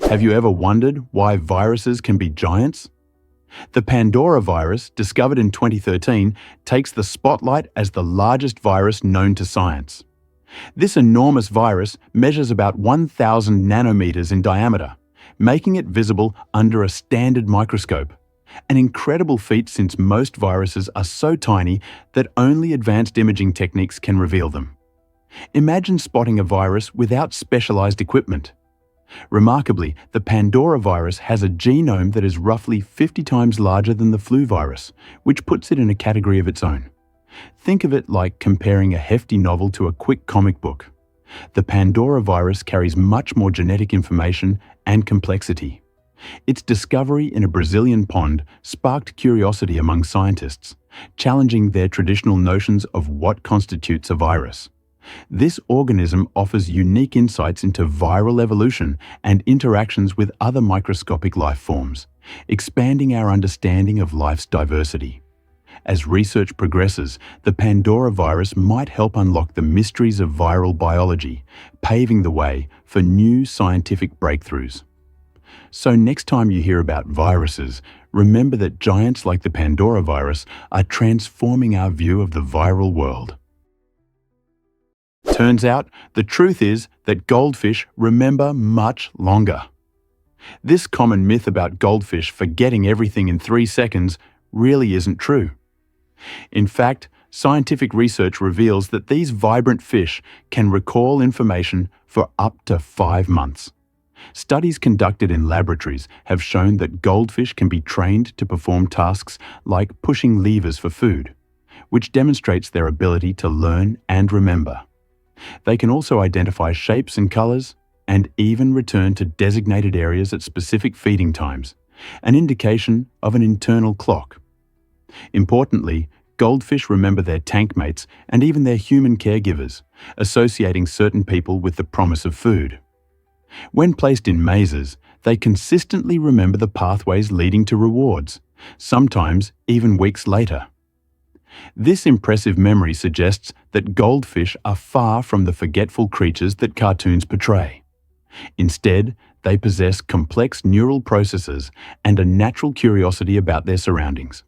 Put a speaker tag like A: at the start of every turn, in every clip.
A: Have you ever wondered why viruses can be giants? The Pandora virus, discovered in 2013, takes the spotlight as the largest virus known to science. This enormous virus measures about 1,000 nanometers in diameter, making it visible under a standard microscope. An incredible feat since most viruses are so tiny that only advanced imaging techniques can reveal them. Imagine spotting a virus without specialized equipment. Remarkably, the Pandora virus has a genome that is roughly 50 times larger than the flu virus, which puts it in a category of its own. Think of it like comparing a hefty novel to a quick comic book. The Pandora virus carries much more genetic information and complexity. Its discovery in a Brazilian pond sparked curiosity among scientists, challenging their traditional notions of what constitutes a virus. This organism offers unique insights into viral evolution and interactions with other microscopic life forms, expanding our understanding of life's diversity. As research progresses, the Pandora virus might help unlock the mysteries of viral biology, paving the way for new scientific breakthroughs. So next time you hear about viruses, remember that giants like the Pandora virus are transforming our view of the viral world. Turns out, the truth is that goldfish remember much longer. This common myth about goldfish forgetting everything in 3 seconds really isn't true. In fact, scientific research reveals that these vibrant fish can recall information for up to 5 months. Studies conducted in laboratories have shown that goldfish can be trained to perform tasks like pushing levers for food, which demonstrates their ability to learn and remember. They can also identify shapes and colors and even return to designated areas at specific feeding times, an indication of an internal clock. Importantly, goldfish remember their tank mates and even their human caregivers, associating certain people with the promise of food. When placed in mazes, they consistently remember the pathways leading to rewards, sometimes even weeks later. This impressive memory suggests that goldfish are far from the forgetful creatures that cartoons portray. Instead, they possess complex neural processes and a natural curiosity about their surroundings.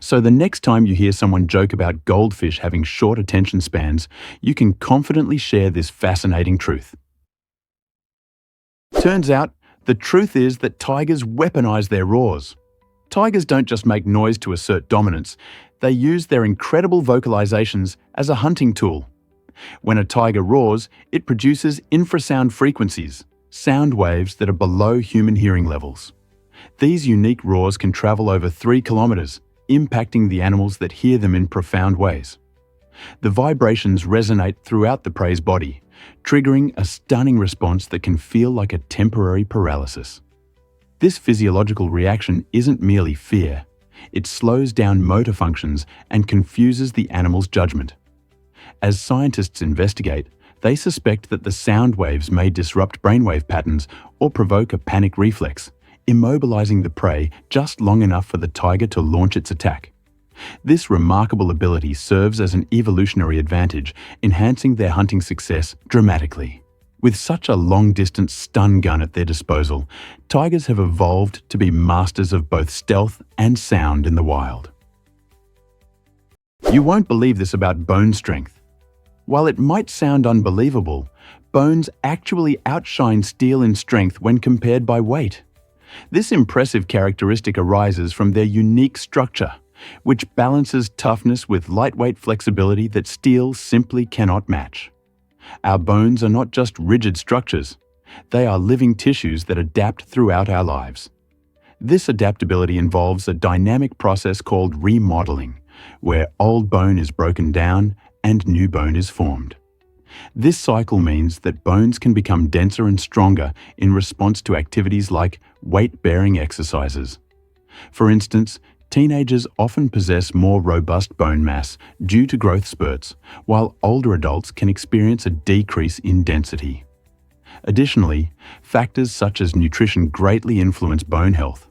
A: So the next time you hear someone joke about goldfish having short attention spans, you can confidently share this fascinating truth. Turns out, the truth is that tigers weaponize their roars. Tigers don't just make noise to assert dominance, they use their incredible vocalizations as a hunting tool. When a tiger roars, it produces infrasound frequencies, sound waves that are below human hearing levels. These unique roars can travel over 3 kilometers, impacting the animals that hear them in profound ways. The vibrations resonate throughout the prey's body, triggering a stunning response that can feel like a temporary paralysis. This physiological reaction isn't merely fear. It slows down motor functions and confuses the animal's judgment. As scientists investigate, they suspect that the sound waves may disrupt brainwave patterns or provoke a panic reflex, immobilizing the prey just long enough for the tiger to launch its attack. This remarkable ability serves as an evolutionary advantage, enhancing their hunting success dramatically. With such a long-distance stun gun at their disposal, tigers have evolved to be masters of both stealth and sound in the wild. You won't believe this about bone strength. While it might sound unbelievable, bones actually outshine steel in strength when compared by weight. This impressive characteristic arises from their unique structure, which balances toughness with lightweight flexibility that steel simply cannot match. Our bones are not just rigid structures, they are living tissues that adapt throughout our lives. This adaptability involves a dynamic process called remodeling, where old bone is broken down and new bone is formed. This cycle means that bones can become denser and stronger in response to activities like weight-bearing exercises. For instance, teenagers often possess more robust bone mass due to growth spurts, while older adults can experience a decrease in density. Additionally, factors such as nutrition greatly influence bone health.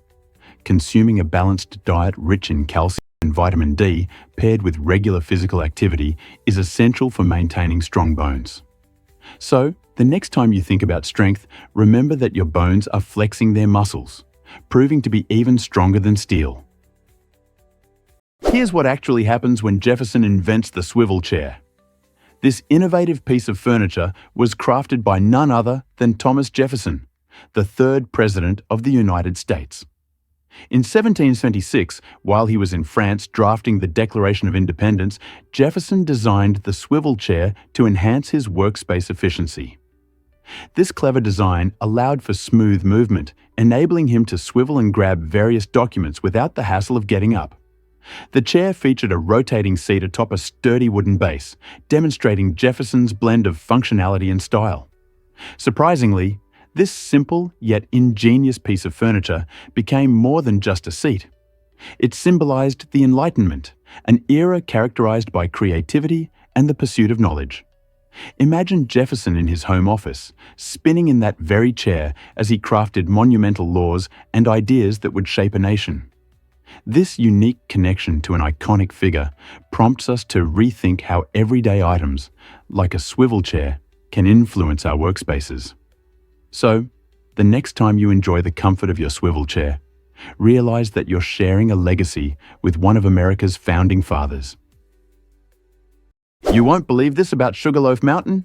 A: Consuming a balanced diet rich in calcium and vitamin D, paired with regular physical activity, is essential for maintaining strong bones. So, The next time you think about strength, remember that your bones are flexing their muscles, proving to be even stronger than steel. Here's what actually happens when Jefferson invents the swivel chair. This innovative piece of furniture was crafted by none other than Thomas Jefferson, the third President of the United States. In 1776, while he was in France drafting the Declaration of Independence, Jefferson designed the swivel chair to enhance his workspace efficiency. This clever design allowed for smooth movement, enabling him to swivel and grab various documents without the hassle of getting up. The chair featured a rotating seat atop a sturdy wooden base, demonstrating Jefferson's blend of functionality and style. Surprisingly, this simple yet ingenious piece of furniture became more than just a seat. It symbolized the Enlightenment, an era characterized by creativity and the pursuit of knowledge. Imagine Jefferson in his home office, spinning in that very chair as he crafted monumental laws and ideas that would shape a nation. This unique connection to an iconic figure prompts us to rethink how everyday items, like a swivel chair, can influence our workspaces. So, the next time you enjoy the comfort of your swivel chair, realize that you're sharing a legacy with one of America's founding fathers. You won't believe this about Sugarloaf Mountain?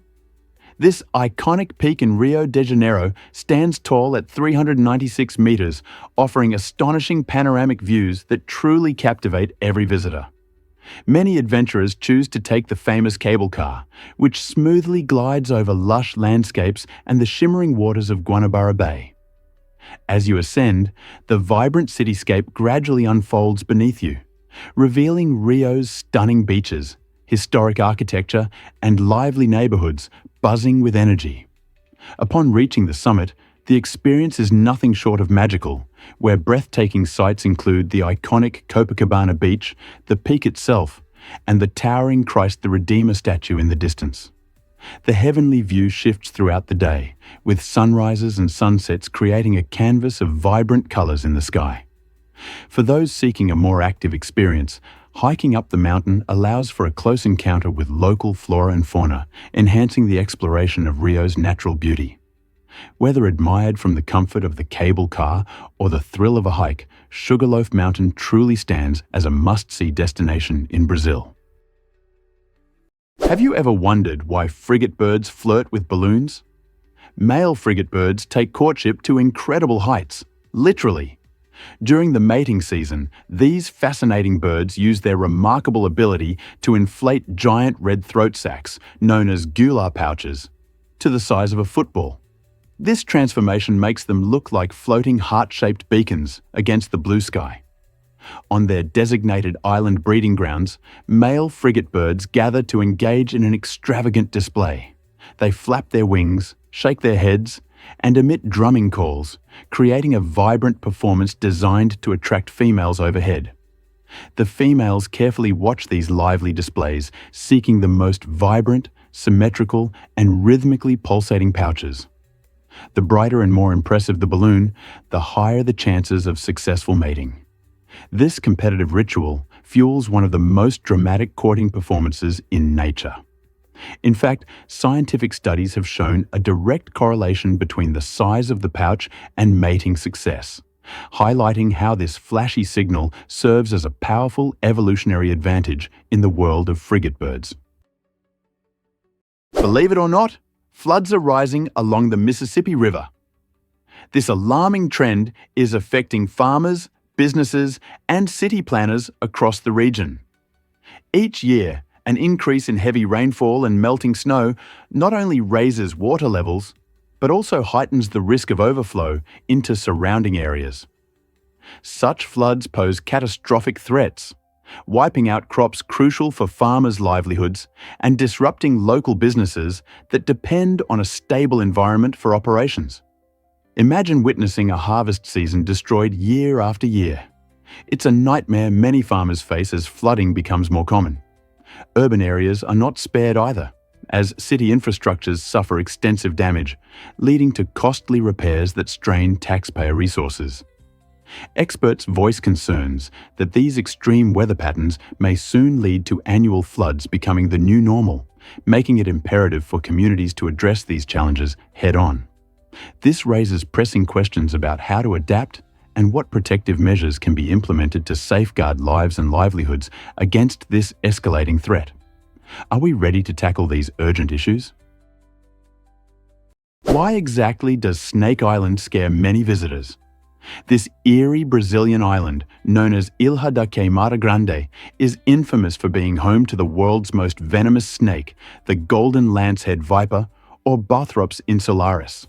A: This iconic peak in Rio de Janeiro stands tall at 396 meters, offering astonishing panoramic views that truly captivate every visitor. Many adventurers choose to take the famous cable car, which smoothly glides over lush landscapes and the shimmering waters of Guanabara Bay. As you ascend, the vibrant cityscape gradually unfolds beneath you, revealing Rio's stunning beaches, historic architecture, and lively neighborhoods buzzing with energy. Upon reaching the summit, the experience is nothing short of magical, where breathtaking sights include the iconic Copacabana beach, the peak itself, and the towering Christ the Redeemer statue in the distance. The heavenly view shifts throughout the day, with sunrises and sunsets creating a canvas of vibrant colors in the sky. For those seeking a more active experience, hiking up the mountain allows for a close encounter with local flora and fauna, enhancing the exploration of Rio's natural beauty. Whether admired from the comfort of the cable car or the thrill of a hike, Sugarloaf Mountain truly stands as a must-see destination in Brazil. Have you ever wondered why frigate birds flirt with balloons? Male frigate birds take courtship to incredible heights, literally. During the mating season, these fascinating birds use their remarkable ability to inflate giant red throat sacs, known as gular pouches, to the size of a football. This transformation makes them look like floating heart-shaped beacons against the blue sky. On their designated island breeding grounds, male frigate birds gather to engage in an extravagant display. They flap their wings, shake their heads, and emit drumming calls, creating a vibrant performance designed to attract females overhead. The females carefully watch these lively displays, seeking the most vibrant, symmetrical, and rhythmically pulsating pouches. The brighter and more impressive the balloon, the higher the chances of successful mating. This competitive ritual fuels one of the most dramatic courting performances in nature. In fact, scientific studies have shown a direct correlation between the size of the pouch and mating success, highlighting how this flashy signal serves as a powerful evolutionary advantage in the world of frigate birds. Believe it or not, floods are rising along the Mississippi River. This alarming trend is affecting farmers, businesses, and city planners across the region. Each year, an increase in heavy rainfall and melting snow not only raises water levels, but also heightens the risk of overflow into surrounding areas. Such floods pose catastrophic threats, wiping out crops crucial for farmers' livelihoods and disrupting local businesses that depend on a stable environment for operations. Imagine witnessing a harvest season destroyed year after year. It's a nightmare many farmers face as flooding becomes more common. Urban areas are not spared either, as city infrastructures suffer extensive damage, leading to costly repairs that strain taxpayer resources. Experts voice concerns that these extreme weather patterns may soon lead to annual floods becoming the new normal, making it imperative for communities to address these challenges head-on. This raises pressing questions about how to adapt and what protective measures can be implemented to safeguard lives and livelihoods against this escalating threat. Are we ready to tackle these urgent issues? Why exactly does Snake Island scare many visitors? This eerie Brazilian island, known as Ilha da Queimada Grande, is infamous for being home to the world's most venomous snake, the golden lancehead viper, or Bothrops insularis.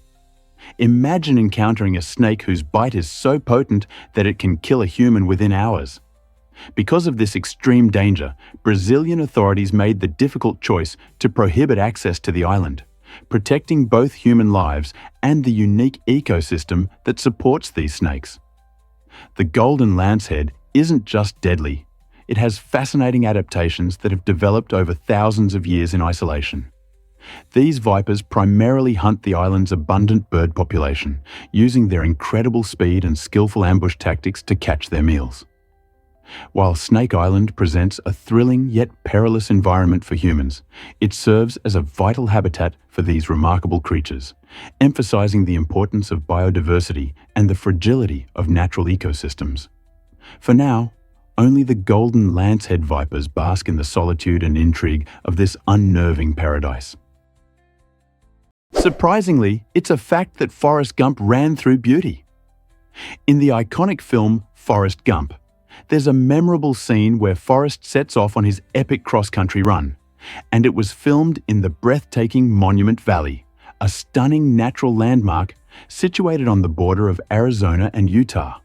A: Imagine encountering a snake whose bite is so potent that it can kill a human within hours. Because of this extreme danger, Brazilian authorities made the difficult choice to prohibit access to the island, protecting both human lives and the unique ecosystem that supports these snakes. The golden lancehead isn't just deadly, it has fascinating adaptations that have developed over thousands of years in isolation. These vipers primarily hunt the island's abundant bird population, using their incredible speed and skillful ambush tactics to catch their meals. While Snake Island presents a thrilling yet perilous environment for humans, it serves as a vital habitat for these remarkable creatures, emphasizing the importance of biodiversity and the fragility of natural ecosystems. For now, only the golden lancehead vipers bask in the solitude and intrigue of this unnerving paradise. Surprisingly, it's a fact that Forrest Gump ran through beauty. In the iconic film Forrest Gump, there's a memorable scene where Forrest sets off on his epic cross-country run, and it was filmed in the breathtaking Monument Valley, a stunning natural landmark situated on the border of Arizona and Utah.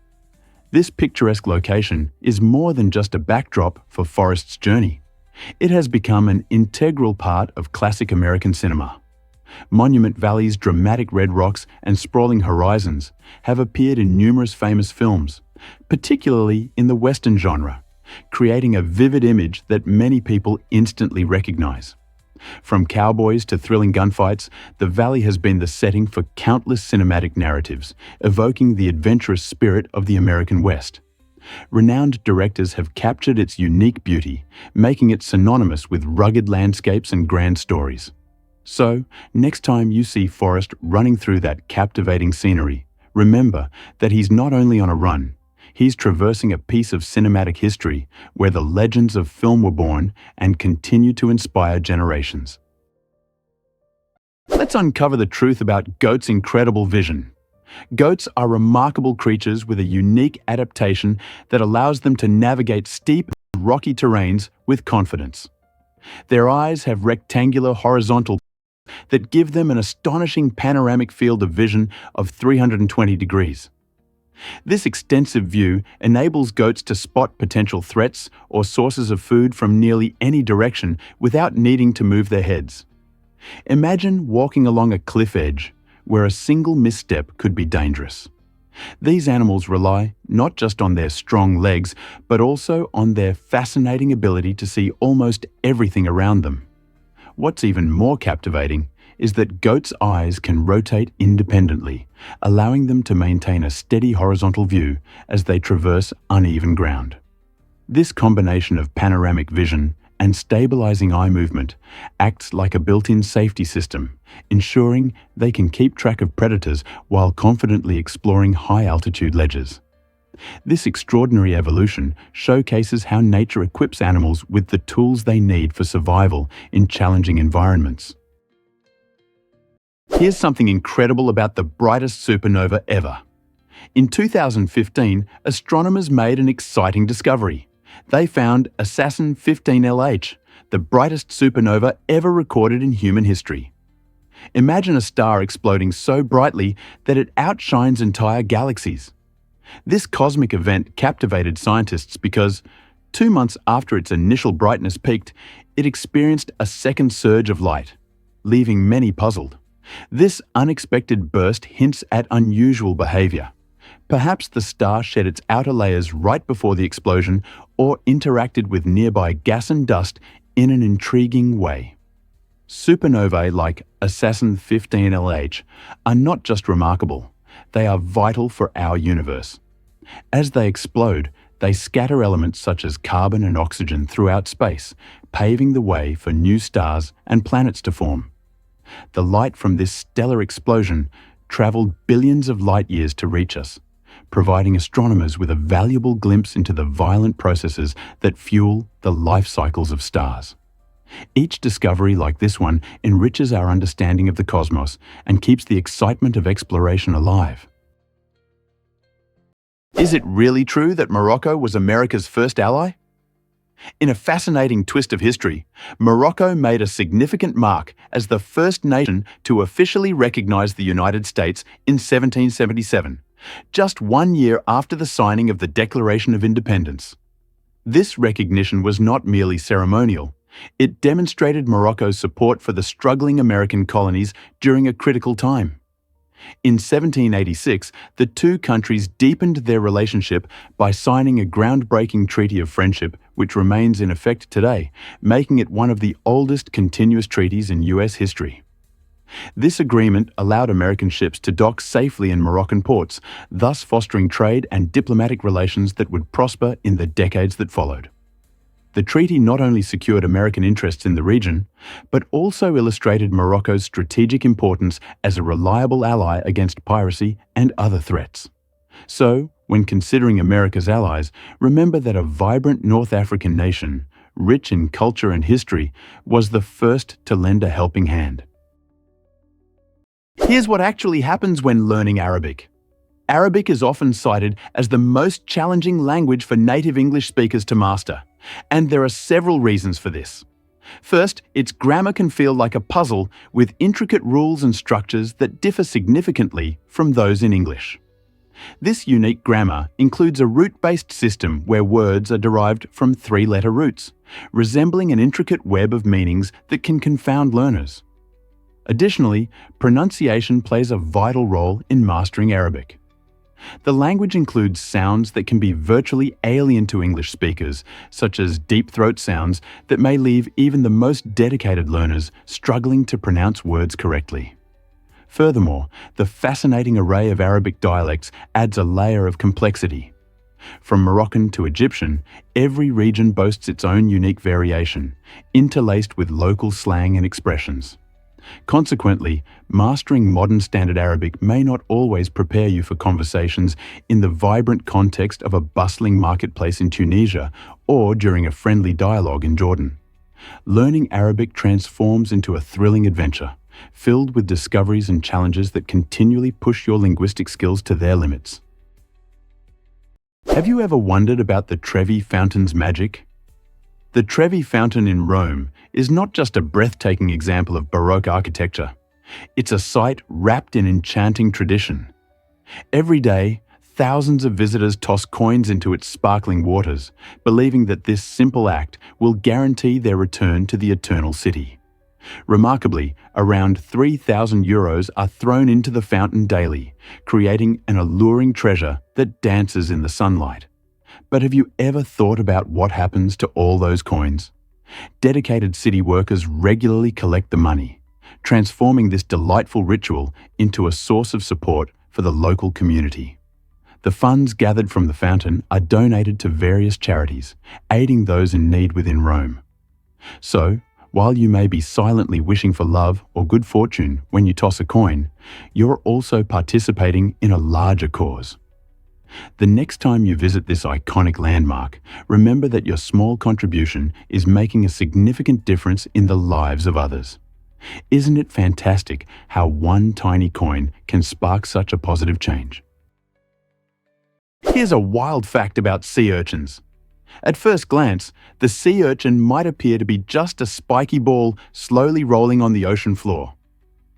A: This picturesque location is more than just a backdrop for Forrest's journey. It has become an integral part of classic American cinema. Monument Valley's dramatic red rocks and sprawling horizons have appeared in numerous famous films, particularly in the Western genre, creating a vivid image that many people instantly recognize. From cowboys to thrilling gunfights, the valley has been the setting for countless cinematic narratives, evoking the adventurous spirit of the American West. Renowned directors have captured its unique beauty, making it synonymous with rugged landscapes and grand stories. So, next time you see Forrest running through that captivating scenery, remember that he's not only on a run, he's traversing a piece of cinematic history where the legends of film were born and continue to inspire generations. Let's uncover the truth about goats' incredible vision. Goats are remarkable creatures with a unique adaptation that allows them to navigate steep, rocky terrains with confidence. Their eyes have rectangular horizontal that give them an astonishing panoramic field of vision of 320 degrees. This extensive view enables goats to spot potential threats or sources of food from nearly any direction without needing to move their heads. Imagine walking along a cliff edge where a single misstep could be dangerous. These animals rely not just on their strong legs, but also on their fascinating ability to see almost everything around them. What's even more captivating is that goats' eyes can rotate independently, allowing them to maintain a steady horizontal view as they traverse uneven ground. This combination of panoramic vision and stabilizing eye movement acts like a built-in safety system, ensuring they can keep track of predators while confidently exploring high-altitude ledges. This extraordinary evolution showcases how nature equips animals with the tools they need for survival in challenging environments. Here's something incredible about the brightest supernova ever. In 2015, astronomers made an exciting discovery. They found Assassin 15LH, the brightest supernova ever recorded in human history. Imagine a star exploding so brightly that it outshines entire galaxies. This cosmic event captivated scientists because, 2 months after its initial brightness peaked, it experienced a second surge of light, leaving many puzzled. This unexpected burst hints at unusual behavior. Perhaps the star shed its outer layers right before the explosion or interacted with nearby gas and dust in an intriguing way. Supernovae like Assassin 15LH are not just remarkable, they are vital for our universe. As they explode, they scatter elements such as carbon and oxygen throughout space, paving the way for new stars and planets to form. The light from this stellar explosion traveled billions of light years to reach us, providing astronomers with a valuable glimpse into the violent processes that fuel the life cycles of stars. Each discovery like this one enriches our understanding of the cosmos and keeps the excitement of exploration alive. Is it really true that Morocco was America's first ally? In a fascinating twist of history, Morocco made a significant mark as the first nation to officially recognize the United States in 1777, just 1 year after the signing of the Declaration of Independence. This recognition was not merely ceremonial. It demonstrated Morocco's support for the struggling American colonies during a critical time. In 1786, the two countries deepened their relationship by signing a groundbreaking treaty of friendship which remains in effect today, making it one of the oldest continuous treaties in US history. This agreement allowed American ships to dock safely in Moroccan ports, thus fostering trade and diplomatic relations that would prosper in the decades that followed. The treaty not only secured American interests in the region, but also illustrated Morocco's strategic importance as a reliable ally against piracy and other threats. So, when considering America's allies, remember that a vibrant North African nation, rich in culture and history, was the first to lend a helping hand. Here's what actually happens when learning Arabic. Arabic is often cited as the most challenging language for native English speakers to master, and there are several reasons for this. First, its grammar can feel like a puzzle with intricate rules and structures that differ significantly from those in English. This unique grammar includes a root-based system where words are derived from three-letter roots, resembling an intricate web of meanings that can confound learners. Additionally, pronunciation plays a vital role in mastering Arabic. The language includes sounds that can be virtually alien to English speakers, such as deep throat sounds that may leave even the most dedicated learners struggling to pronounce words correctly. Furthermore, the fascinating array of Arabic dialects adds a layer of complexity. From Moroccan to Egyptian, every region boasts its own unique variation, interlaced with local slang and expressions. Consequently, mastering modern Standard Arabic may not always prepare you for conversations in the vibrant context of a bustling marketplace in Tunisia or during a friendly dialogue in Jordan. Learning Arabic transforms into a thrilling adventure, filled with discoveries and challenges that continually push your linguistic skills to their limits. Have you ever wondered about the Trevi Fountain's magic? The Trevi Fountain in Rome is not just a breathtaking example of Baroque architecture. It's a site wrapped in enchanting tradition. Every day, thousands of visitors toss coins into its sparkling waters, believing that this simple act will guarantee their return to the eternal city. Remarkably, around 3,000 euros are thrown into the fountain daily, creating an alluring treasure that dances in the sunlight. But have you ever thought about what happens to all those coins? Dedicated city workers regularly collect the money, transforming this delightful ritual into a source of support for the local community. The funds gathered from the fountain are donated to various charities, aiding those in need within Rome. So, while you may be silently wishing for love or good fortune when you toss a coin, you're also participating in a larger cause. The next time you visit this iconic landmark, remember that your small contribution is making a significant difference in the lives of others. Isn't it fantastic how one tiny coin can spark such a positive change? Here's a wild fact about sea urchins. At first glance, the sea urchin might appear to be just a spiky ball slowly rolling on the ocean floor.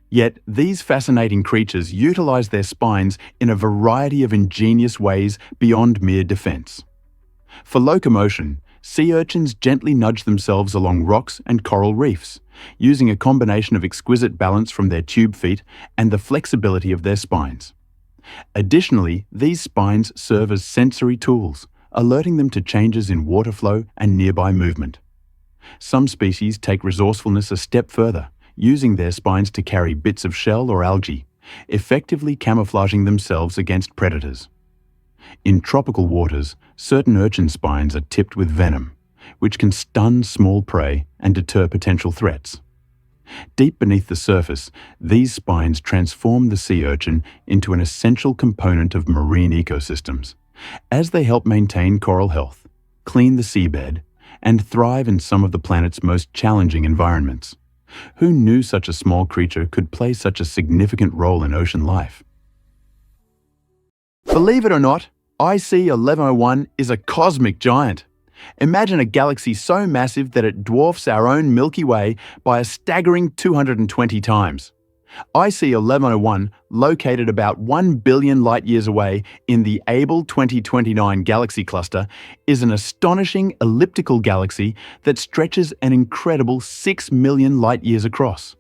A: Yet, these fascinating creatures utilize their spines in a variety of ingenious ways beyond mere defense. For locomotion, sea urchins gently nudge themselves along rocks and coral reefs, using a combination of exquisite balance from their tube feet and the flexibility of their spines. Additionally, these spines serve as sensory tools, alerting them to changes in water flow and nearby movement. Some species take resourcefulness a step further, using their spines to carry bits of shell or algae, effectively camouflaging themselves against predators. In tropical waters, certain urchin spines are tipped with venom, which can stun small prey and deter potential threats. Deep beneath the surface, these spines transform the sea urchin into an essential component of marine ecosystems, as they help maintain coral health, clean the seabed, and thrive in some of the planet's most challenging environments. Who knew such a small creature could play such a significant role in ocean life? Believe it or not, IC 1101 is a cosmic giant. Imagine a galaxy so massive that it dwarfs our own Milky Way by a staggering 220 times. IC 1101, located about 1 billion light-years away in the Abell 2029 galaxy cluster, is an astonishing elliptical galaxy that stretches an incredible 6 million light-years across.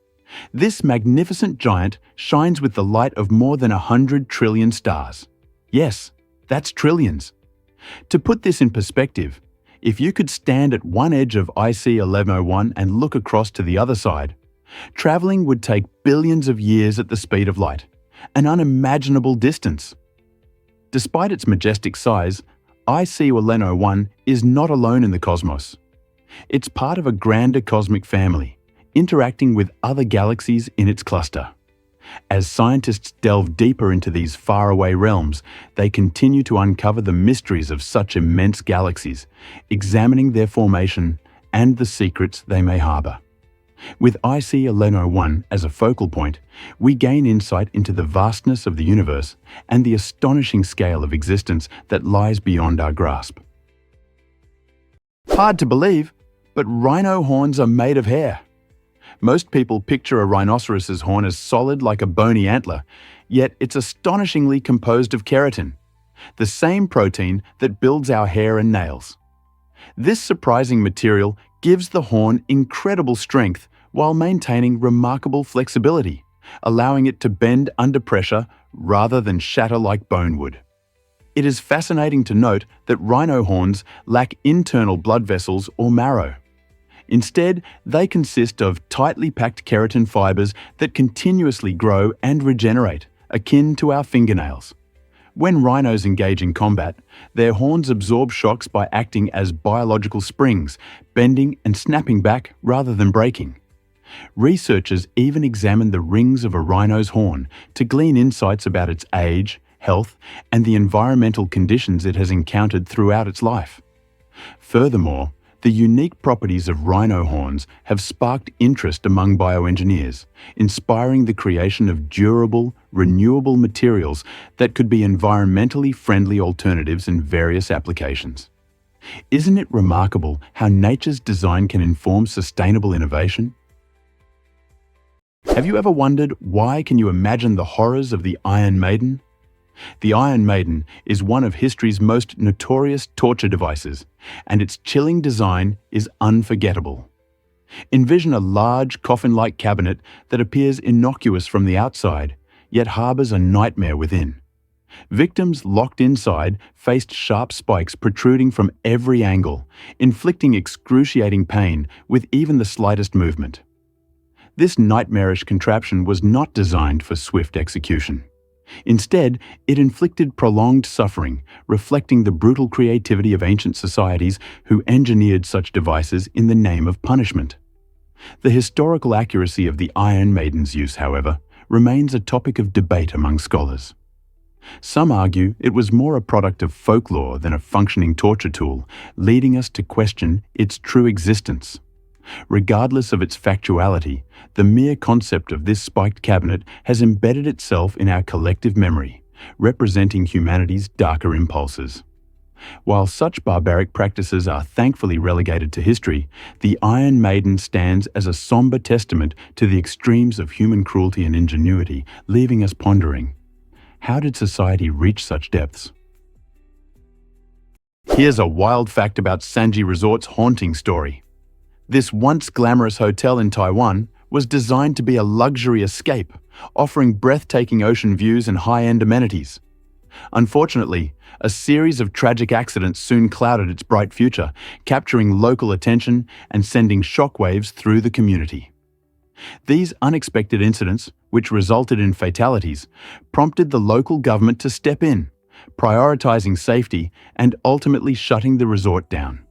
A: This magnificent giant shines with the light of more than 100 trillion stars. Yes, that's trillions. To put this in perspective, if you could stand at one edge of IC 1101 and look across to the other side, traveling would take billions of years at the speed of light, an unimaginable distance. Despite its majestic size, IC 1101 is not alone in the cosmos. It's part of a grander cosmic family, interacting with other galaxies in its cluster. As scientists delve deeper into these faraway realms, they continue to uncover the mysteries of such immense galaxies, examining their formation and the secrets they may harbor. With IC 1101 as a focal point, we gain insight into the vastness of the universe and the astonishing scale of existence that lies beyond our grasp. Hard to believe, but rhino horns are made of hair. Most people picture a rhinoceros's horn as solid like a bony antler, yet it's astonishingly composed of keratin, the same protein that builds our hair and nails. This surprising material gives the horn incredible strength while maintaining remarkable flexibility, allowing it to bend under pressure rather than shatter like bone would. It is fascinating to note that rhino horns lack internal blood vessels or marrow. Instead, they consist of tightly packed keratin fibers that continuously grow and regenerate, akin to our fingernails. When rhinos engage in combat, their horns absorb shocks by acting as biological springs, bending and snapping back rather than breaking. Researchers even examine the rings of a rhino's horn to glean insights about its age, health, and the environmental conditions it has encountered throughout its life. Furthermore, the unique properties of rhino horns have sparked interest among bioengineers, inspiring the creation of durable, renewable materials that could be environmentally friendly alternatives in various applications. Isn't it remarkable how nature's design can inform sustainable innovation? Have you ever wondered why can you imagine the horrors of the Iron Maiden? The Iron Maiden is one of history's most notorious torture devices, and its chilling design is unforgettable. Envision a large, coffin-like cabinet that appears innocuous from the outside, yet harbors a nightmare within. Victims locked inside faced sharp spikes protruding from every angle, inflicting excruciating pain with even the slightest movement. This nightmarish contraption was not designed for swift execution. Instead, it inflicted prolonged suffering, reflecting the brutal creativity of ancient societies who engineered such devices in the name of punishment. The historical accuracy of the Iron Maiden's use, however, remains a topic of debate among scholars. Some argue it was more a product of folklore than a functioning torture tool, leading us to question its true existence. Regardless of its factuality, the mere concept of this spiked cabinet has embedded itself in our collective memory, representing humanity's darker impulses. While such barbaric practices are thankfully relegated to history, the Iron Maiden stands as a somber testament to the extremes of human cruelty and ingenuity, leaving us pondering, how did society reach such depths? Here's a wild fact about Sanji Resort's haunting story. This once glamorous hotel in Taiwan was designed to be a luxury escape, offering breathtaking ocean views and high-end amenities. Unfortunately, a series of tragic accidents soon clouded its bright future, capturing local attention and sending shockwaves through the community. These unexpected incidents, which resulted in fatalities, prompted the local government to step in, prioritizing safety and ultimately shutting the resort down.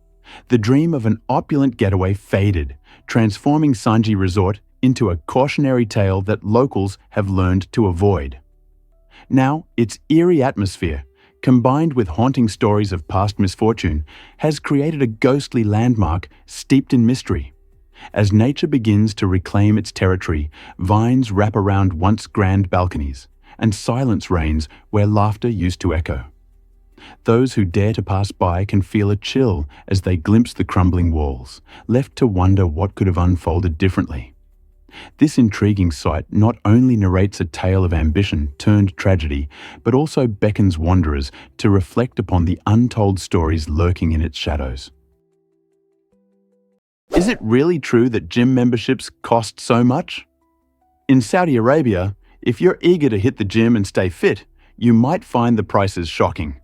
A: The dream of an opulent getaway faded, transforming Sanji Resort into a cautionary tale that locals have learned to avoid. Now, its eerie atmosphere, combined with haunting stories of past misfortune, has created a ghostly landmark steeped in mystery. As nature begins to reclaim its territory, vines wrap around once grand balconies, and silence reigns where laughter used to echo. Those who dare to pass by can feel a chill as they glimpse the crumbling walls, left to wonder what could have unfolded differently. This intriguing sight not only narrates a tale of ambition turned tragedy, but also beckons wanderers to reflect upon the untold stories lurking in its shadows. Is it really true that gym memberships cost so much? In Saudi Arabia, if you're eager to hit the gym and stay fit, you might find the prices shocking.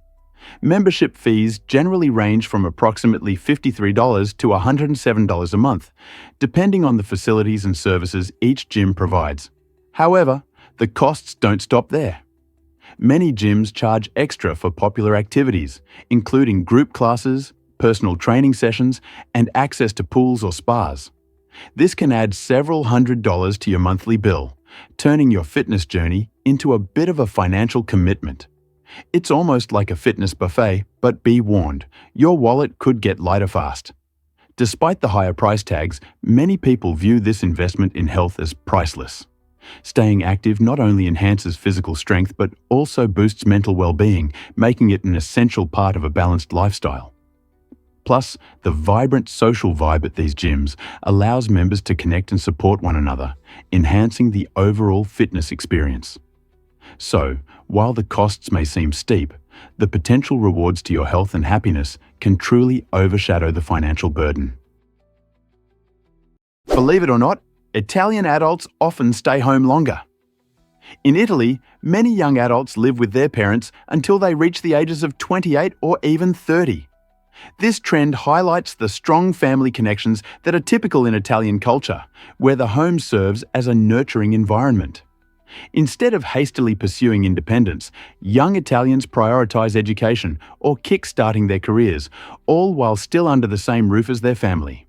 A: Membership fees generally range from approximately $53 to $107 a month, depending on the facilities and services each gym provides. However, the costs don't stop there. Many gyms charge extra for popular activities, including group classes, personal training sessions, and access to pools or spas. This can add several $100s to your monthly bill, turning your fitness journey into a bit of a financial commitment. It's almost like a fitness buffet, but be warned, your wallet could get lighter fast. Despite the higher price tags, many people view this investment in health as priceless. Staying active not only enhances physical strength, but also boosts mental well-being, making it an essential part of a balanced lifestyle. Plus, the vibrant social vibe at these gyms allows members to connect and support one another, enhancing the overall fitness experience. So, while the costs may seem steep, the potential rewards to your health and happiness can truly overshadow the financial burden. Believe it or not, Italian adults often stay home longer. In Italy, many young adults live with their parents until they reach the ages of 28 or even 30. This trend highlights the strong family connections that are typical in Italian culture, where the home serves as a nurturing environment. Instead of hastily pursuing independence, young Italians prioritize education or kick-starting their careers, all while still under the same roof as their family.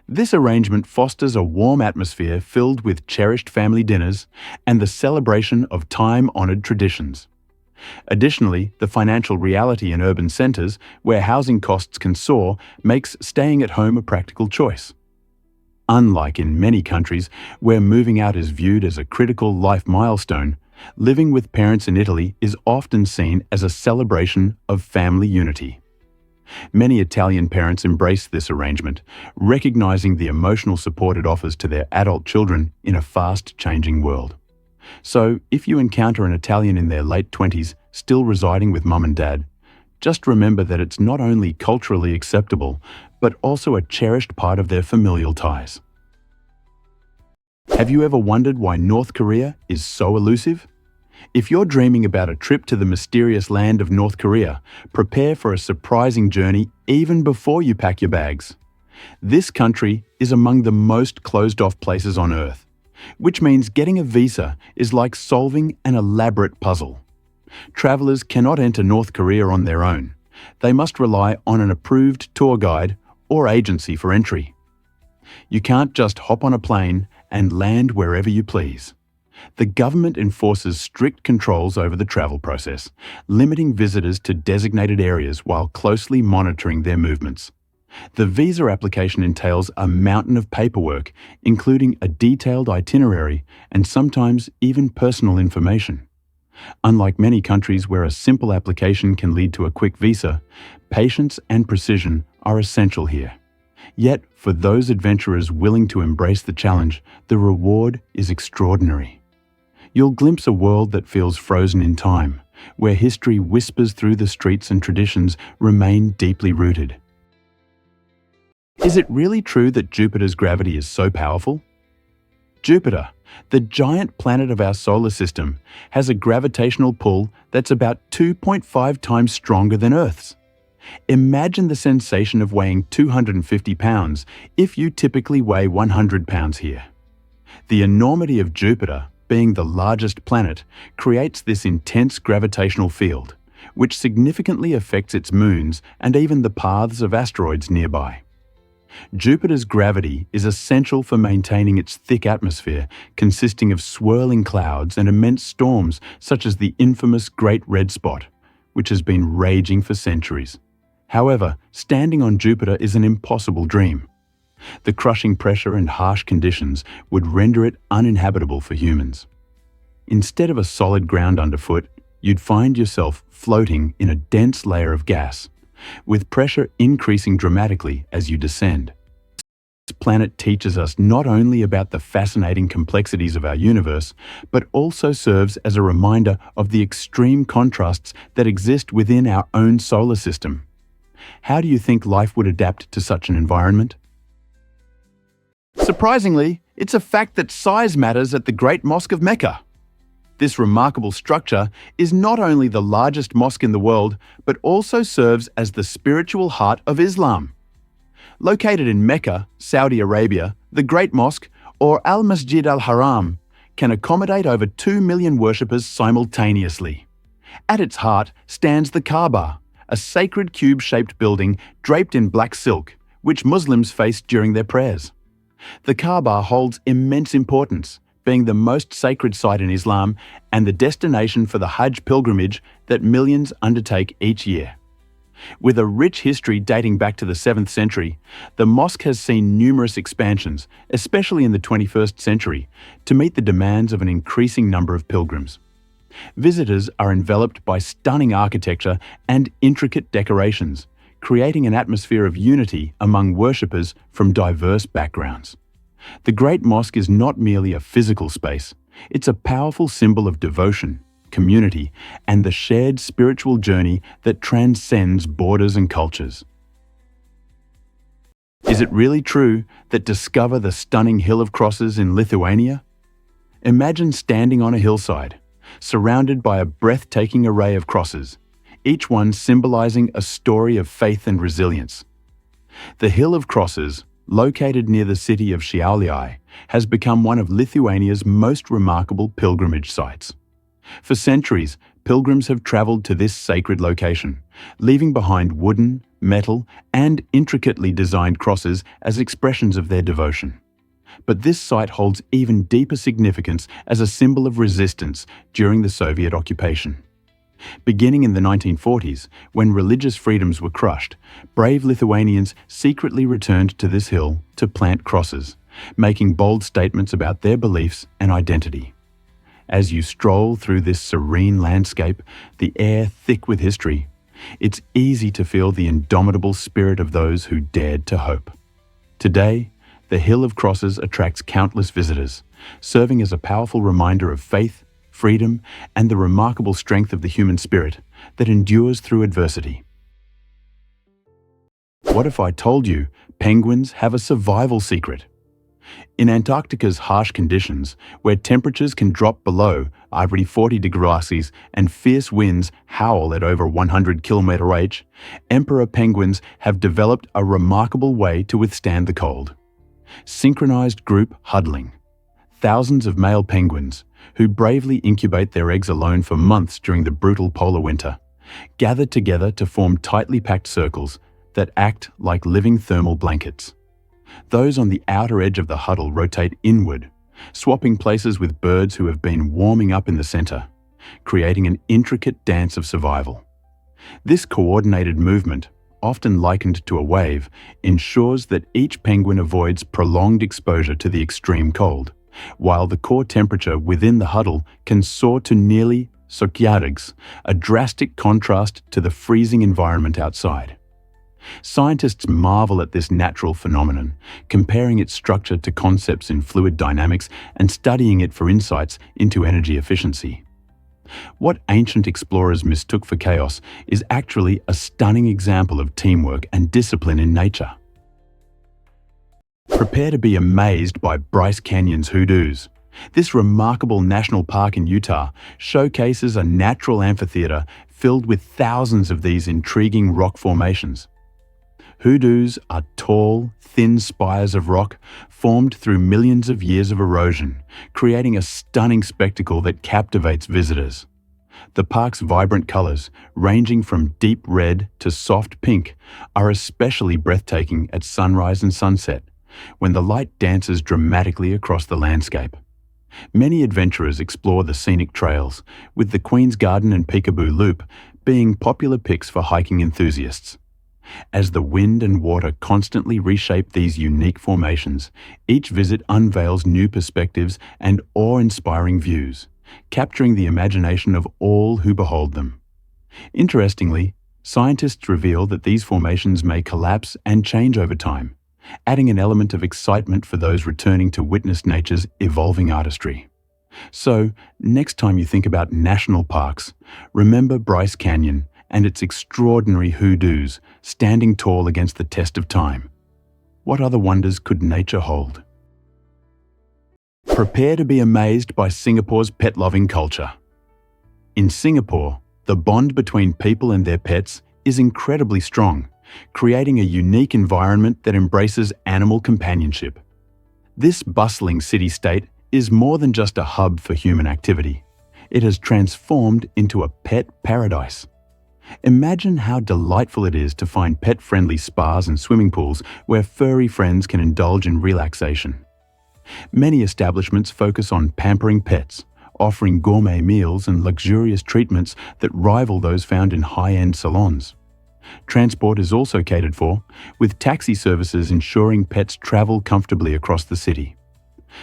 A: This arrangement fosters a warm atmosphere filled with cherished family dinners and the celebration of time-honored traditions. Additionally, the financial reality in urban centers, where housing costs can soar, makes staying at home a practical choice. Unlike in many countries where moving out is viewed as a critical life milestone, living with parents in Italy is often seen as a celebration of family unity. Many Italian parents embrace this arrangement, recognizing the emotional support it offers to their adult children in a fast-changing world. So, if you encounter an Italian in their late 20s still residing with mum and dad, just remember that it's not only culturally acceptable, but also a cherished part of their familial ties. Have you ever wondered why North Korea is so elusive? If you're dreaming about a trip to the mysterious land of North Korea, prepare for a surprising journey even before you pack your bags. This country is among the most closed-off places on Earth, which means getting a visa is like solving an elaborate puzzle. Travelers cannot enter North Korea on their own. They must rely on an approved tour guide or agency for entry. You can't just hop on a plane and land wherever you please. The government enforces strict controls over the travel process, limiting visitors to designated areas while closely monitoring their movements. The visa application entails a mountain of paperwork, including a detailed itinerary and sometimes even personal information. Unlike many countries where a simple application can lead to a quick visa, patience and precision are essential here. Yet, for those adventurers willing to embrace the challenge, the reward is extraordinary. You'll glimpse a world that feels frozen in time, where history whispers through the streets and traditions remain deeply rooted. Is it really true that Jupiter's gravity is so powerful? Jupiter, the giant planet of our solar system, has a gravitational pull that's about 2.5 times stronger than Earth's. Imagine the sensation of weighing 250 pounds if you typically weigh 100 pounds here. The enormity of Jupiter, being the largest planet, creates this intense gravitational field, which significantly affects its moons and even the paths of asteroids nearby. Jupiter's gravity is essential for maintaining its thick atmosphere, consisting of swirling clouds and immense storms such as the infamous Great Red Spot, which has been raging for centuries. However, standing on Jupiter is an impossible dream. The crushing pressure and harsh conditions would render it uninhabitable for humans. Instead of a solid ground underfoot, you'd find yourself floating in a dense layer of gas, with pressure increasing dramatically as you descend. This planet teaches us not only about the fascinating complexities of our universe, but also serves as a reminder of the extreme contrasts that exist within our own solar system. How do you think life would adapt to such an environment? Surprisingly, it's a fact that size matters at the Great Mosque of Mecca. This remarkable structure is not only the largest mosque in the world, but also serves as the spiritual heart of Islam. Located in Mecca, Saudi Arabia, the Great Mosque, or Al-Masjid al-Haram, can accommodate over 2 million worshippers simultaneously. At its heart stands the Kaaba, a sacred cube-shaped building draped in black silk, which Muslims face during their prayers. The Kaaba holds immense importance, being the most sacred site in Islam and the destination for the Hajj pilgrimage that millions undertake each year. With a rich history dating back to the 7th century, the mosque has seen numerous expansions, especially in the 21st century, to meet the demands of an increasing number of pilgrims. Visitors are enveloped by stunning architecture and intricate decorations, creating an atmosphere of unity among worshippers from diverse backgrounds. The Great Mosque is not merely a physical space, it's a powerful symbol of devotion, community, and the shared spiritual journey that transcends borders and cultures. Is it really true that discover the stunning Hill of Crosses in Lithuania? Imagine standing on a hillside, surrounded by a breathtaking array of crosses, each one symbolizing a story of faith and resilience. The Hill of Crosses, located near the city of Šiauliai, has become one of Lithuania's most remarkable pilgrimage sites. For centuries, pilgrims have traveled to this sacred location, leaving behind wooden, metal, and intricately designed crosses as expressions of their devotion. But this site holds even deeper significance as a symbol of resistance during the Soviet occupation. Beginning in the 1940s, when religious freedoms were crushed, brave Lithuanians secretly returned to this hill to plant crosses, making bold statements about their beliefs and identity. As you stroll through this serene landscape, the air thick with history, it's easy to feel the indomitable spirit of those who dared to hope. Today, the Hill of Crosses attracts countless visitors, serving as a powerful reminder of faith, freedom, and the remarkable strength of the human spirit that endures through adversity. What if I told you penguins have a survival secret? In Antarctica's harsh conditions, where temperatures can drop below 40 degrees and fierce winds howl at over 100 km/h, emperor penguins have developed a remarkable way to withstand the cold. Synchronized group huddling. Thousands of male penguins, who bravely incubate their eggs alone for months during the brutal polar winter, gather together to form tightly packed circles that act like living thermal blankets. Those on the outer edge of the huddle rotate inward, swapping places with birds who have been warming up in the center, creating an intricate dance of survival. This coordinated movement, often likened to a wave, ensures that each penguin avoids prolonged exposure to the extreme cold, while the core temperature within the huddle can soar to nearly -40°C, a drastic contrast to the freezing environment outside. Scientists marvel at this natural phenomenon, comparing its structure to concepts in fluid dynamics and studying it for insights into energy efficiency. What ancient explorers mistook for chaos is actually a stunning example of teamwork and discipline in nature. Prepare to be amazed by Bryce Canyon's hoodoos. This remarkable national park in Utah showcases a natural amphitheater filled with thousands of these intriguing rock formations. Hoodoos are tall, thin spires of rock formed through millions of years of erosion, creating a stunning spectacle that captivates visitors. The park's vibrant colors, ranging from deep red to soft pink, are especially breathtaking at sunrise and sunset, when the light dances dramatically across the landscape. Many adventurers explore the scenic trails, with the Queen's Garden and Peekaboo Loop being popular picks for hiking enthusiasts. As the wind and water constantly reshape these unique formations, each visit unveils new perspectives and awe-inspiring views, capturing the imagination of all who behold them. Interestingly, scientists reveal that these formations may collapse and change over time, adding an element of excitement for those returning to witness nature's evolving artistry. So, next time you think about national parks, remember Bryce Canyon and its extraordinary hoodoos standing tall against the test of time. What other wonders could nature hold? Prepare to be amazed by Singapore's pet-loving culture. In Singapore, the bond between people and their pets is incredibly strong, creating a unique environment that embraces animal companionship. This bustling city-state is more than just a hub for human activity. It has transformed into a pet paradise. Imagine how delightful it is to find pet-friendly spas and swimming pools where furry friends can indulge in relaxation. Many establishments focus on pampering pets, offering gourmet meals and luxurious treatments that rival those found in high-end salons. Transport is also catered for, with taxi services ensuring pets travel comfortably across the city.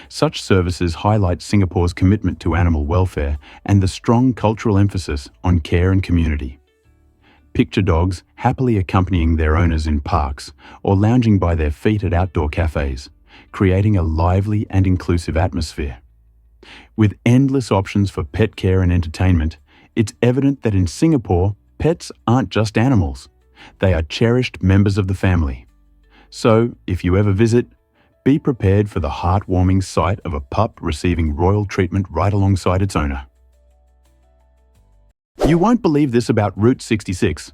A: Such services highlight Singapore's commitment to animal welfare and the strong cultural emphasis on care and community. Picture dogs happily accompanying their owners in parks or lounging by their feet at outdoor cafes, creating a lively and inclusive atmosphere. With endless options for pet care and entertainment, it's evident that in Singapore, pets aren't just animals. They are cherished members of the family. So, if you ever visit, be prepared for the heartwarming sight of a pup receiving royal treatment right alongside its owner. You won't believe this about Route 66.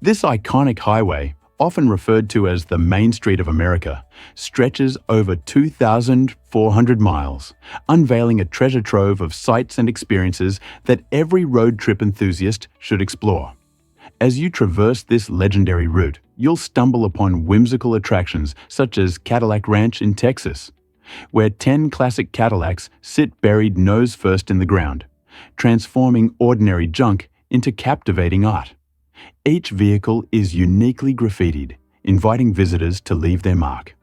A: This iconic highway, often referred to as the Main Street of America, stretches over 2,400 miles, unveiling a treasure trove of sights and experiences that every road trip enthusiast should explore. As you traverse this legendary route, you'll stumble upon whimsical attractions such as Cadillac Ranch in Texas, where 10 classic Cadillacs sit buried nose first in the ground, transforming ordinary junk into captivating art. Each vehicle is uniquely graffitied, inviting visitors to leave their mark.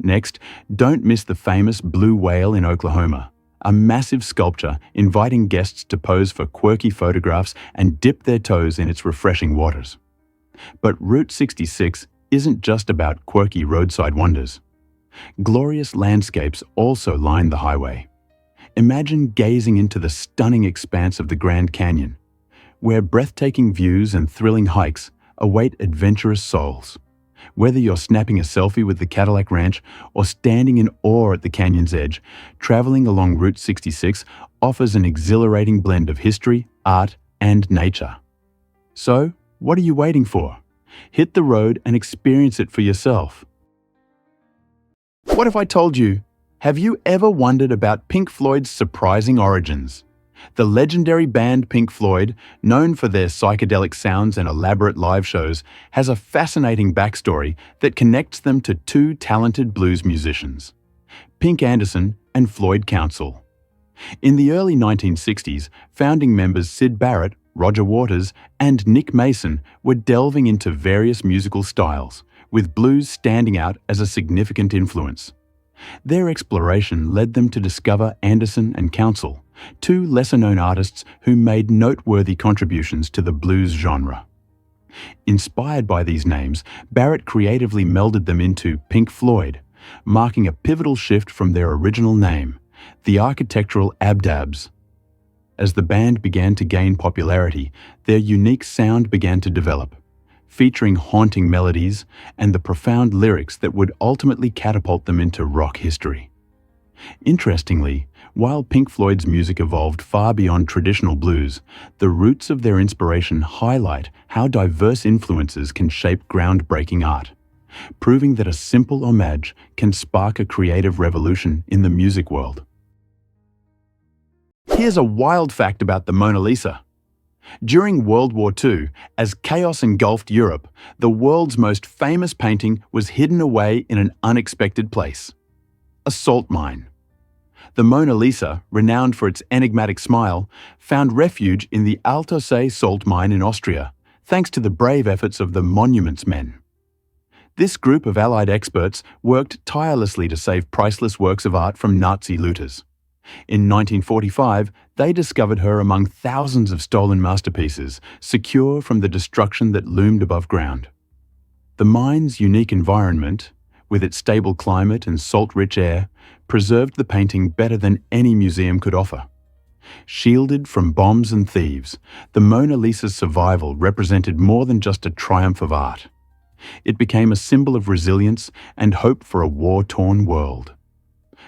A: Next, don't miss the famous Blue Whale in Oklahoma, a massive sculpture inviting guests to pose for quirky photographs and dip their toes in its refreshing waters. But Route 66 isn't just about quirky roadside wonders. Glorious landscapes also line the highway. Imagine gazing into the stunning expanse of the Grand Canyon, where breathtaking views and thrilling hikes await adventurous souls. Whether you're snapping a selfie with the Cadillac Ranch or standing in awe at the canyon's edge, traveling along Route 66 offers an exhilarating blend of history, art, and nature. So, what are you waiting for? Hit the road and experience it for yourself. What if I told you? Have you ever wondered about Pink Floyd's surprising origins? The legendary band Pink Floyd, known for their psychedelic sounds and elaborate live shows, has a fascinating backstory that connects them to two talented blues musicians, Pink Anderson and Floyd Council. In the early 1960s, founding members Syd Barrett, Roger Waters, and Nick Mason were delving into various musical styles, with blues standing out as a significant influence. Their exploration led them to discover Anderson and Council, two lesser-known artists who made noteworthy contributions to the blues genre. Inspired by these names, Barrett creatively melded them into Pink Floyd, marking a pivotal shift from their original name, the architectural Abdabs. As the band began to gain popularity, their unique sound began to develop, featuring haunting melodies and the profound lyrics that would ultimately catapult them into rock history. Interestingly, while Pink Floyd's music evolved far beyond traditional blues, the roots of their inspiration highlight how diverse influences can shape groundbreaking art, proving that a simple homage can spark a creative revolution in the music world. Here's a wild fact about the Mona Lisa. During World War II, as chaos engulfed Europe, the world's most famous painting was hidden away in an unexpected place: a salt mine. The Mona Lisa, renowned for its enigmatic smile, found refuge in the Altaussee salt mine in Austria, thanks to the brave efforts of the Monuments Men. This group of Allied experts worked tirelessly to save priceless works of art from Nazi looters. In 1945, they discovered her among thousands of stolen masterpieces, secure from the destruction that loomed above ground. The mine's unique environment, with its stable climate and salt-rich air, preserved the painting better than any museum could offer. Shielded from bombs and thieves, the Mona Lisa's survival represented more than just a triumph of art. It became a symbol of resilience and hope for a war-torn world.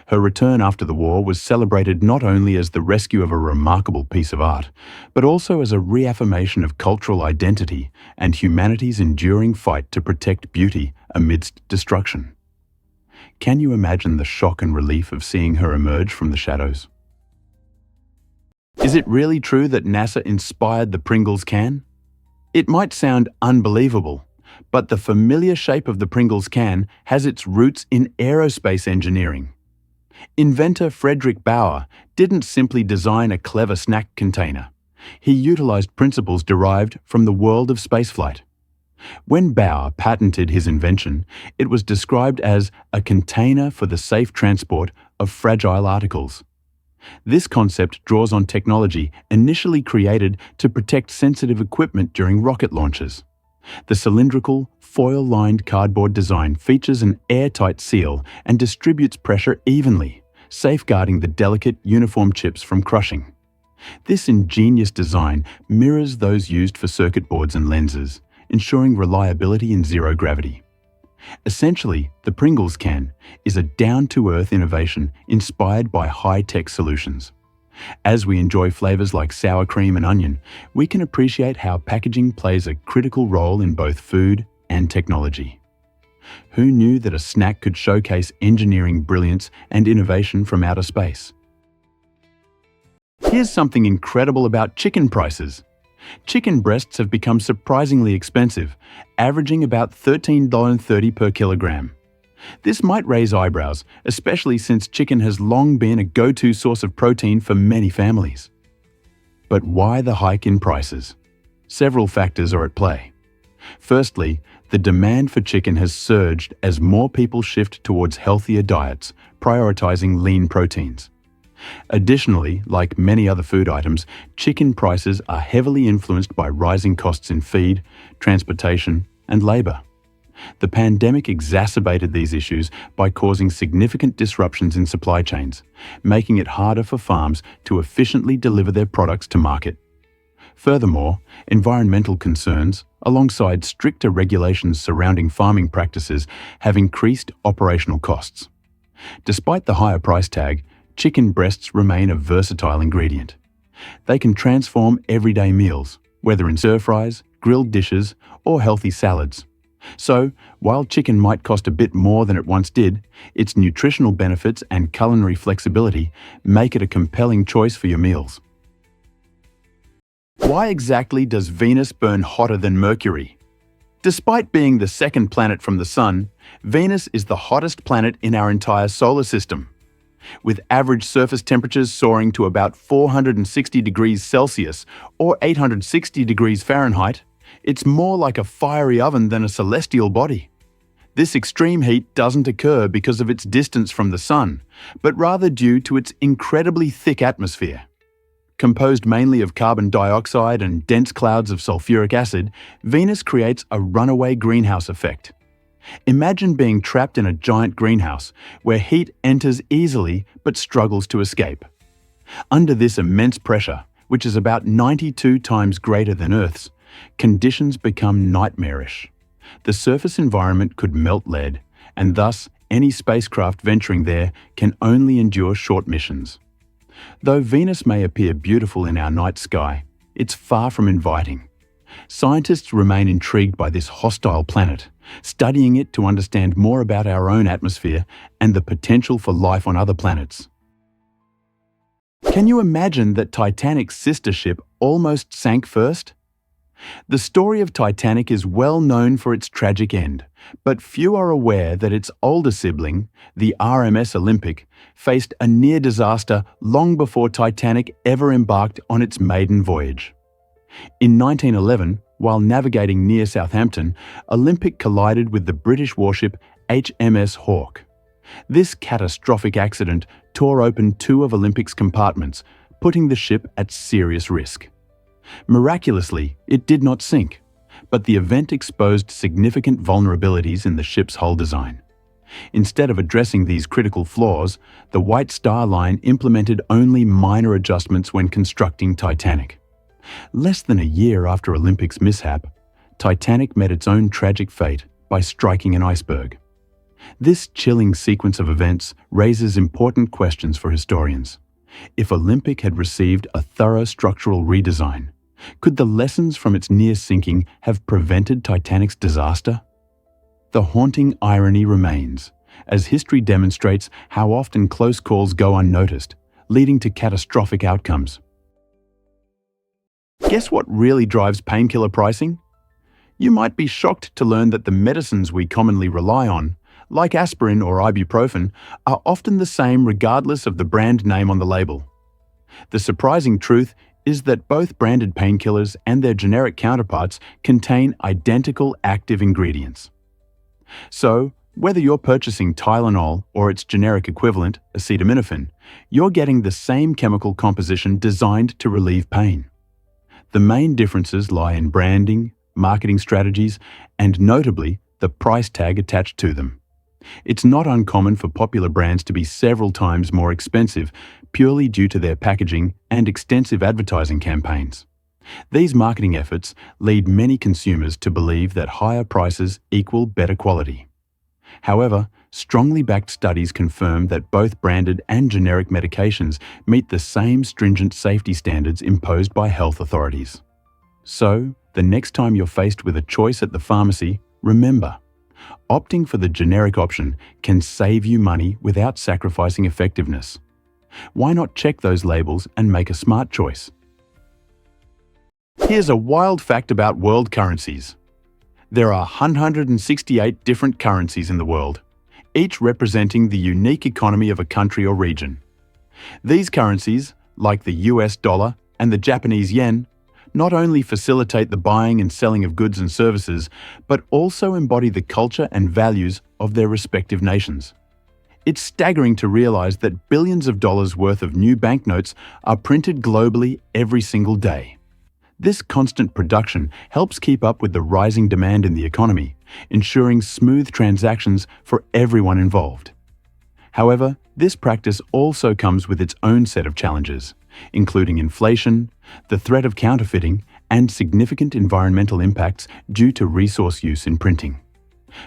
A: Her return after the war was celebrated not only as the rescue of a remarkable piece of art, but also as a reaffirmation of cultural identity and humanity's enduring fight to protect beauty amidst destruction. Can you imagine the shock and relief of seeing her emerge from the shadows? Is it really true that NASA inspired the Pringles can? It might sound unbelievable, but the familiar shape of the Pringles can has its roots in aerospace engineering. Inventor Frederick Bauer didn't simply design a clever snack container. He utilized principles derived from the world of spaceflight. When Bauer patented his invention, it was described as a container for the safe transport of fragile articles. This concept draws on technology initially created to protect sensitive equipment during rocket launches. The cylindrical, foil-lined cardboard design features an airtight seal and distributes pressure evenly, safeguarding the delicate, uniform chips from crushing. This ingenious design mirrors those used for circuit boards and lenses, ensuring reliability in zero gravity. Essentially, the Pringles can is a down-to-earth innovation inspired by high-tech solutions. As we enjoy flavors like sour cream and onion, we can appreciate how packaging plays a critical role in both food and technology. Who knew that a snack could showcase engineering brilliance and innovation from outer space? Here's something incredible about chicken prices. Chicken breasts have become surprisingly expensive, averaging about $13.30 per kilogram. This might raise eyebrows, especially since chicken has long been a go-to source of protein for many families. But why the hike in prices? Several factors are at play. Firstly, the demand for chicken has surged as more people shift towards healthier diets, prioritizing lean proteins. Additionally, like many other food items, chicken prices are heavily influenced by rising costs in feed, transportation, and labor. The pandemic exacerbated these issues by causing significant disruptions in supply chains, making it harder for farms to efficiently deliver their products to market. Furthermore, environmental concerns, alongside stricter regulations surrounding farming practices, have increased operational costs. Despite the higher price tag, chicken breasts remain a versatile ingredient. They can transform everyday meals, whether in stir-fries, grilled dishes, or healthy salads. So, while chicken might cost a bit more than it once did, its nutritional benefits and culinary flexibility make it a compelling choice for your meals. Why exactly does Venus burn hotter than Mercury? Despite being the second planet from the Sun, Venus is the hottest planet in our entire solar system. With average surface temperatures soaring to about 460 degrees Celsius or 860 degrees Fahrenheit, it's more like a fiery oven than a celestial body. This extreme heat doesn't occur because of its distance from the Sun, but rather due to its incredibly thick atmosphere. Composed mainly of carbon dioxide and dense clouds of sulfuric acid, Venus creates a runaway greenhouse effect. Imagine being trapped in a giant greenhouse where heat enters easily but struggles to escape. Under this immense pressure, which is about 92 times greater than Earth's, conditions become nightmarish. The surface environment could melt lead, and thus any spacecraft venturing there can only endure short missions. Though Venus may appear beautiful in our night sky, it's far from inviting. Scientists remain intrigued by this hostile planet, studying it to understand more about our own atmosphere and the potential for life on other planets. Can you imagine that Titanic's sister ship almost sank first? The story of Titanic is well known for its tragic end, but few are aware that its older sibling, the RMS Olympic, faced a near disaster long before Titanic ever embarked on its maiden voyage. In 1911, while navigating near Southampton, Olympic collided with the British warship HMS Hawke. This catastrophic accident tore open two of Olympic's compartments, putting the ship at serious risk. Miraculously, it did not sink, but the event exposed significant vulnerabilities in the ship's hull design. Instead of addressing these critical flaws, the White Star Line implemented only minor adjustments when constructing Titanic. Less than a year after Olympic's mishap, Titanic met its own tragic fate by striking an iceberg. This chilling sequence of events raises important questions for historians. If Olympic had received a thorough structural redesign, could the lessons from its near sinking have prevented Titanic's disaster? The haunting irony remains, as history demonstrates how often close calls go unnoticed, leading to catastrophic outcomes. Guess what really drives painkiller pricing? You might be shocked to learn that the medicines we commonly rely on, like aspirin or ibuprofen, are often the same regardless of the brand name on the label. The surprising truth is that both branded painkillers and their generic counterparts contain identical active ingredients. So, whether you're purchasing Tylenol or its generic equivalent, acetaminophen, you're getting the same chemical composition designed to relieve pain. The main differences lie in branding, marketing strategies, and notably, the price tag attached to them. It's not uncommon for popular brands to be several times more expensive purely due to their packaging and extensive advertising campaigns. These marketing efforts lead many consumers to believe that higher prices equal better quality. However, strongly backed studies confirm that both branded and generic medications meet the same stringent safety standards imposed by health authorities. So, the next time you're faced with a choice at the pharmacy, remember, opting for the generic option can save you money without sacrificing effectiveness. Why not check those labels and make a smart choice? Here's a wild fact about world currencies. There are 168 different currencies in the world, each representing the unique economy of a country or region. These currencies, like the US dollar and the Japanese yen, not only facilitate the buying and selling of goods and services, but also embody the culture and values of their respective nations. It's staggering to realize that billions of dollars worth of new banknotes are printed globally every single day. This constant production helps keep up with the rising demand in the economy, ensuring smooth transactions for everyone involved. However, this practice also comes with its own set of challenges, including inflation, the threat of counterfeiting, and significant environmental impacts due to resource use in printing.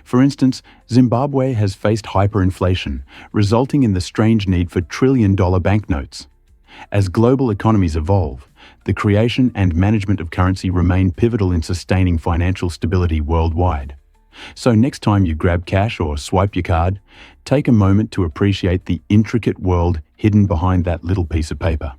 A: For instance, Zimbabwe has faced hyperinflation, resulting in the strange need for trillion-dollar banknotes. As global economies evolve, the creation and management of currency remain pivotal in sustaining financial stability worldwide. So next time you grab cash or swipe your card, take a moment to appreciate the intricate world hidden behind that little piece of paper.